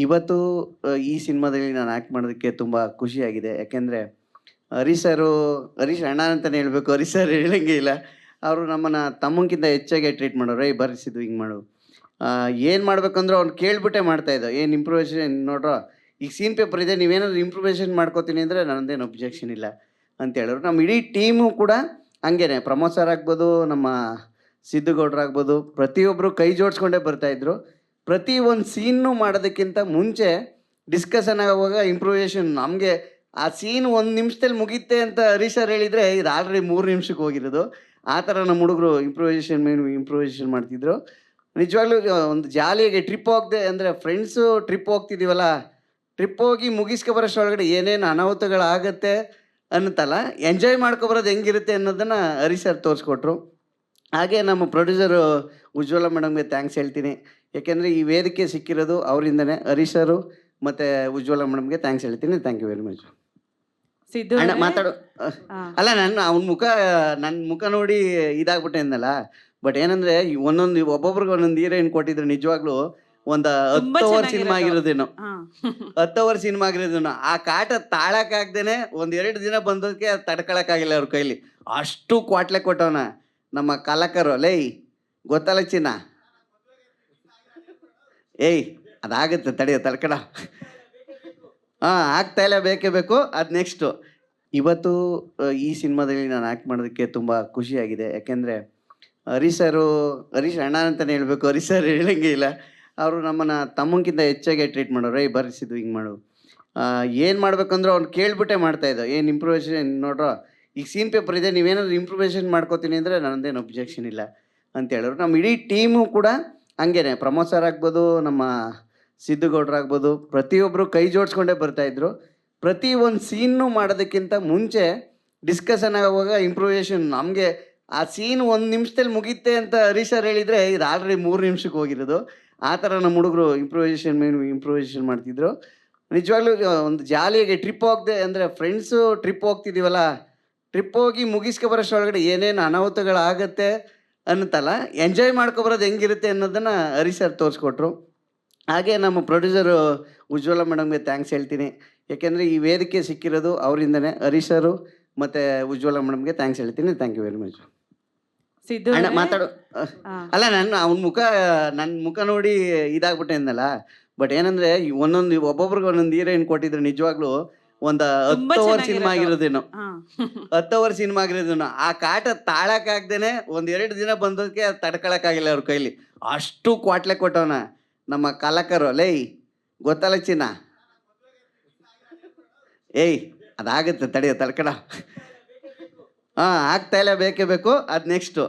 ಇವತ್ತು ಈ ಸಿನಿಮಾದಲ್ಲಿ ನಾನು ಆ್ಯಕ್ಟ್ ಮಾಡೋದಕ್ಕೆ ತುಂಬ ಖುಷಿಯಾಗಿದೆ. ಯಾಕೆಂದರೆ ಹರೀಶ್ ಅಣ್ಣ ಅಂತಲೇ ಹೇಳಬೇಕು. ಹರೀಶ್ ಸರ್ ಹೇಳಂಗೆ ಇಲ್ಲ. ಅವರು ನಮ್ಮನ್ನು ತಮ್ಮಂಗಿಂತ ಹೆಚ್ಚಾಗೆ ಟ್ರೀಟ್ ಮಾಡೋರು. "ಏಯ್ ಬರ್ರಿ ಸಿದ್ದು ಹಿಂಗೆ ಮಾಡು." ಏನು ಮಾಡ್ಬೇಕಂದ್ರೂ ಅವ್ನು ಕೇಳ್ಬಿಟ್ಟೆ ಮಾಡ್ತಾಯಿದ್ದ. "ಏನು ಇಂಪ್ರೂವೈಸೇಷನ್ ನೋಡ್ರೋ, ಈಗ ಸೀನ್ ಪೇಪರ್ ಇದೆ, ನೀವೇನಾದ್ರು ಇಂಪ್ರೂವೈಸೇಷನ್ ಮಾಡ್ಕೋತೀನಿ ಅಂದರೆ ನನ್ನದೇನು ಅಬ್ಜೆಕ್ಷನ್ ಇಲ್ಲ" ಅಂತ ಹೇಳೋರು. ನಮ್ಮ ಇಡೀ ಟೀಮು ಕೂಡ ಹಂಗೇನೆ. ಪ್ರಮೋದ್ ಸರ್ ಆಗ್ಬೋದು, ನಮ್ಮ ಸಿದ್ದುಗೌಡ್ರಾಗ್ಬೋದು, ಪ್ರತಿಯೊಬ್ಬರು ಕೈ ಜೋಡಿಸ್ಕೊಂಡೇ ಬರ್ತಾಯಿದ್ರು. ಪ್ರತಿ ಒಂದು ಸೀನ್ನು ಮಾಡೋದಕ್ಕಿಂತ ಮುಂಚೆ ಡಿಸ್ಕಷನ್ ಆಗುವಾಗ ಇಂಪ್ರೂವೈಸೇಷನ್ ನಮಗೆ ಆ ಸೀನ್ 1 ನಿಮಿಷದಲ್ಲಿ ಮುಗಿಯುತ್ತೆ ಅಂತ ಹರೀಶ್ ಸರ್ ಹೇಳಿದರೆ ಇದು ಆಲ್ರೆಡಿ 3 ನಿಮಿಷಕ್ಕೆ ಹೋಗಿರೋದು. ಆ ಥರ ನಮ್ಮ ಹುಡುಗರು ಇಂಪ್ರೂವೈಸೇಷನ್ ಮಾಡ್ತಿದ್ರು. ನಿಜವಾಗ್ಲೂ ಒಂದು ಜಾಲಿಯಾಗಿ ಟ್ರಿಪ್ ಹೋಗದೆ ಅಂದರೆ ಫ್ರೆಂಡ್ಸು ಟ್ರಿಪ್ ಹೋಗ್ತಿದ್ದೀವಲ್ಲ, ಟ್ರಿಪ್ ಹೋಗಿ ಮುಗಿಸ್ಕೊಬರೋಷ್ಟರೊಳಗಡೆ ಏನೇನು ಅನಾಹುತಗಳಾಗತ್ತೆ ಅನ್ನುತ್ತಲ್ಲ, ಎಂಜಾಯ್ ಮಾಡ್ಕೊಬರೋದು ಹೆಂಗಿರುತ್ತೆ ಅನ್ನೋದನ್ನು ಹರೀಶ್ ಸರ್ ತೋರಿಸ್ಕೊಟ್ರು. ಹಾಗೆ ನಮ್ಮ ಪ್ರೊಡ್ಯೂಸರು ಉಜ್ವಲ ಮೇಡಮ್ಗೆ ಥ್ಯಾಂಕ್ಸ್ ಹೇಳ್ತೀನಿ. ಯಾಕೆಂದರೆ ಈ ವೇದಿಕೆ ಸಿಕ್ಕಿರೋದು ಅವರಿಂದನೇ. ಹರೀಶ್ ಸರು ಮತ್ತು ಉಜ್ವಲ ಮೇಡಮ್ಗೆ ಥ್ಯಾಂಕ್ಸ್ ಹೇಳ್ತೀನಿ. Thank you very much. Siddu ಅಣ್ಣ ಮಾತಾಡು. ಅಲ್ಲ, ನನ್ನ ಮುಖ ನೋಡಿ ಇದಾಗ್ಬಿಟ್ಟೆ ಅಂದಲ್ಲ. ಬಟ್ ಏನಂದರೆ ಒಬ್ಬೊಬ್ರಿಗೆ ಒಂದೊಂದು ಹೀರೋಯಿನ್ ಕೊಟ್ಟಿದ್ರು. ನಿಜವಾಗ್ಲೂ ಒಂದು 10 ಅವರ್ ಸಿನಿಮಾ ಆಗಿರೋದೇನೋ, 10 ಅವರ್ ಸಿನಿಮಾ ಆಗಿರೋದೇನೋ. ಆ ಕಾಟ ತಾಳಕ್ಕಾಗ್ದೇನೆ 1-2 ದಿನ ಬಂದೋದಕ್ಕೆ ತಡ್ಕೊಳಕ್ಕಾಗಿಲ್ಲ ಅವ್ರ ಕೈಲಿ. ಅಷ್ಟು ಕ್ವಾಟ್ಲೆ ಕೊಟ್ಟವನ ನಮ್ಮ ಕಲಾಕರು. ಲೈ ಗೊತ್ತಲ್ಲ ಚಿನ್ನ, ಏಯ್ ಅದಾಗುತ್ತೆ ತಡೆಯೋ ತಡ್ಕಡ. ಆಗ್ತಾಯಿಲ್ಲ, ಬೇಕೇ ಬೇಕು. ಅದು ನೆಕ್ಸ್ಟು. ಇವತ್ತು ಈ ಸಿನಿಮಾದಲ್ಲಿ ನಾನು ಆ್ಯಕ್ಟ್ ಮಾಡೋದಕ್ಕೆ ತುಂಬ ಖುಷಿಯಾಗಿದೆ. ಯಾಕೆಂದರೆ ಹರೀಶ್ ಅಣ್ಣ ಅಂತಲೇ ಹೇಳಬೇಕು. ಹರೀಶ್ ಸರ್ ಹೇಳಂಗೆ ಇಲ್ಲ. ಅವರು ನಮ್ಮನ್ನು ತಮ್ಮಂಗಿಂತ ಹೆಚ್ಚಾಗೆ ಟ್ರೀಟ್ ಮಾಡೋರು. "ಏಯ್ ಬರ್ರಿ ಸಿದ್ದು ಹಿಂಗೆ ಮಾಡು." ಏನು ಮಾಡ್ಬೇಕಂದ್ರೂ ಅವ್ನು ಕೇಳ್ಬಿಟ್ಟೆ ಮಾಡ್ತಾಯಿದ್ದ. "ಏನು ಇಂಪ್ರೂವೈಸೇಷನ್ ನೋಡ್ರೋ, ಈಗ ಸೀನ್ ಪೇಪರ್ ಇದೆ, ನೀವೇನಾದ್ರು ಇಂಪ್ರೂವೈಸೇಷನ್ ಮಾಡ್ಕೋತೀನಿ ಅಂದರೆ ನನ್ನದೇನು ಅಬ್ಜೆಕ್ಷನ್ ಇಲ್ಲ" ಅಂತ ಹೇಳೋರು. ನಮ್ಮ ಇಡೀ ಟೀಮು ಕೂಡ ಹಂಗೇನೆ. ಪ್ರಮೋದ್ ಸರ್ ಆಗ್ಬೋದು, ನಮ್ಮ ಸಿದ್ದುಗೌಡ್ರಾಗ್ಬೋದು, ಪ್ರತಿಯೊಬ್ಬರು ಕೈ ಜೋಡಿಸ್ಕೊಂಡೇ ಬರ್ತಾಯಿದ್ರು. ಪ್ರತಿ ಒಂದು ಸೀನ್ನು ಮಾಡೋದಕ್ಕಿಂತ ಮುಂಚೆ ಡಿಸ್ಕಷನ್ ಆಗುವಾಗ ಇಂಪ್ರೂವೈಸೇಷನ್ ನಮಗೆ ಆ ಸೀನ್ 1 ನಿಮಿಷದಲ್ಲಿ ಮುಗಿಯುತ್ತೆ ಅಂತ ಹರೀಶ್ ಸರ್ ಹೇಳಿದರೆ ಇದು ಆಲ್ರೆಡಿ 3 ನಿಮಿಷಕ್ಕೆ ಹೋಗಿರೋದು. ಆ ಥರ ನಮ್ಮ ಹುಡುಗರು ಇಂಪ್ರೂವೈಸೇಷನ್ ಮಾಡ್ತಿದ್ರು. ನಿಜವಾಗ್ಲೂ ಒಂದು ಜಾಲಿಯಾಗಿ ಟ್ರಿಪ್ ಹೋಗದೆ ಅಂದರೆ ಫ್ರೆಂಡ್ಸು ಟ್ರಿಪ್ ಹೋಗ್ತಿದ್ದೀವಲ್ಲ, ಟ್ರಿಪ್ ಹೋಗಿ ಮುಗಿಸ್ಕೊಬರೋಷ್ಟರೊಳಗಡೆ ಏನೇನು ಅನಾಹುತಗಳಾಗತ್ತೆ ಅನ್ನುತ್ತಲ್ಲ, ಎಂಜಾಯ್ ಮಾಡ್ಕೊಬರೋದು ಹೆಂಗಿರುತ್ತೆ ಅನ್ನೋದನ್ನು ಹರೀಶ್ ಸರ್ ತೋರಿಸ್ಕೊಟ್ರು. ಹಾಗೆ ನಮ್ಮ ಪ್ರೊಡ್ಯೂಸರು ಉಜ್ವಲ ಮೇಡಮ್ಗೆ ಥ್ಯಾಂಕ್ಸ್ ಹೇಳ್ತೀನಿ. ಯಾಕೆಂದರೆ ಈ ವೇದಿಕೆ ಸಿಕ್ಕಿರೋದು ಅವರಿಂದನೇ. ಹರೀಶ್ ಸರು ಮತ್ತು ಉಜ್ವಲ ಮೇಡಮ್ಗೆ ಥ್ಯಾಂಕ್ಸ್ ಹೇಳ್ತೀನಿ. Thank you very much. Siddu ಅಣ್ಣ ಮಾತಾಡು. ಅಲ್ಲ, ನನ್ನ ಮುಖ ನೋಡಿ ಇದಾಗ್ಬಿಟ್ಟೆ ಅಂದಲ್ಲ. ಬಟ್ ಏನಂದರೆ ಒಬ್ಬೊಬ್ರಿಗೆ ಒಂದೊಂದು ಹೀರೋಯಿನ್ ಕೊಟ್ಟಿದ್ರು. ನಿಜವಾಗ್ಲೂ ಒಂದು 10 ಅವರ್ ಸಿನಿಮಾ ಆಗಿರೋದೇನೋ, 10 ಅವರ್ ಸಿನಿಮಾ ಆಗಿರೋದೇನೋ. ಆ ಕಾಟ ತಾಳಕ್ಕಾಗ್ದೇನೆ 1-2 ದಿನ ಬಂದೋದಕ್ಕೆ ತಡ್ಕೊಳಕ್ಕಾಗಿಲ್ಲ ಅವ್ರ ಕೈಲಿ. ಅಷ್ಟು ಕ್ವಾಟ್ಲೆ ಕೊಟ್ಟವನ ನಮ್ಮ ಕಲಾಕರು. ಲೈ ಗೊತ್ತಲ್ಲ ಚಿನ್ನ, ಏಯ್ ಅದಾಗುತ್ತೆ ತಡೆಯೋ ತಡ್ಕಡ. ಆಗ್ತಾಯಿಲ್ಲ, ಬೇಕೇ ಬೇಕು. ಅದು ನೆಕ್ಸ್ಟು.